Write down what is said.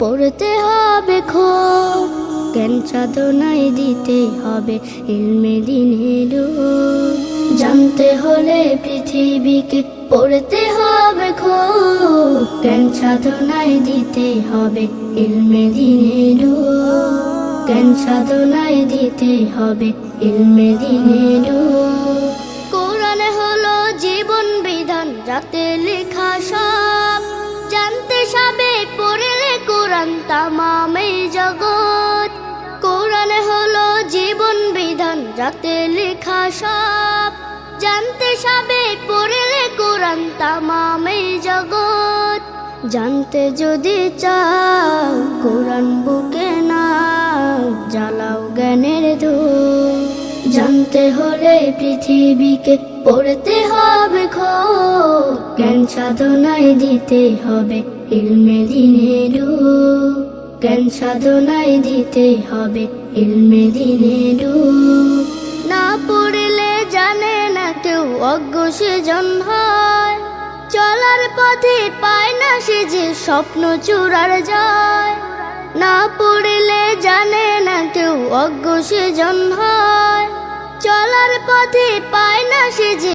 পড়তে হবে খুব, জ্ঞান সাধনায় দিতে হবে ইলমে দ্বীনের রূপ। জানতে হলে পৃথিবীকে পড়তে হবে খুব, জ্ঞান সাধনায় দিতে হবে ইলমে দ্বীনের রূপ। জ্ঞান সাধনায় দিতে হবে ইলমে দ্বীনের রূপ। কোরআন হলো জীবন বিধান, যাতে লেখা সব জানতে সবে পড়লে কোরআন তামাম এই জগৎ। কোরআন হলো জীবন বিধান, যাতে লেখা সব জানতে সবে পড়লে কোরআন তামাম এই জগৎ। জানতে যদি চাও কোরআন বুকে নাও, জ্বালাও জ্ঞানের ধূপ। জানতে হলে পৃথিবীকে পড়তে হবে খুব, জ্ঞান সাধনায় দিতে হবে ইলমে দ্বীনের রূপ। জ্ঞান সাধনায় দিতে হবে ইলমে দ্বীনের রূপ। না পড়লে জানে না কেউ, অজ্ঞ সেজন হয়। চলার পথে পায় না সে যে স্বপ্ন চূড়ার যায়। না পড়লে জানে না কেউ, অজ্ঞ সেজন হয়। চলার পথে পায় না সে যে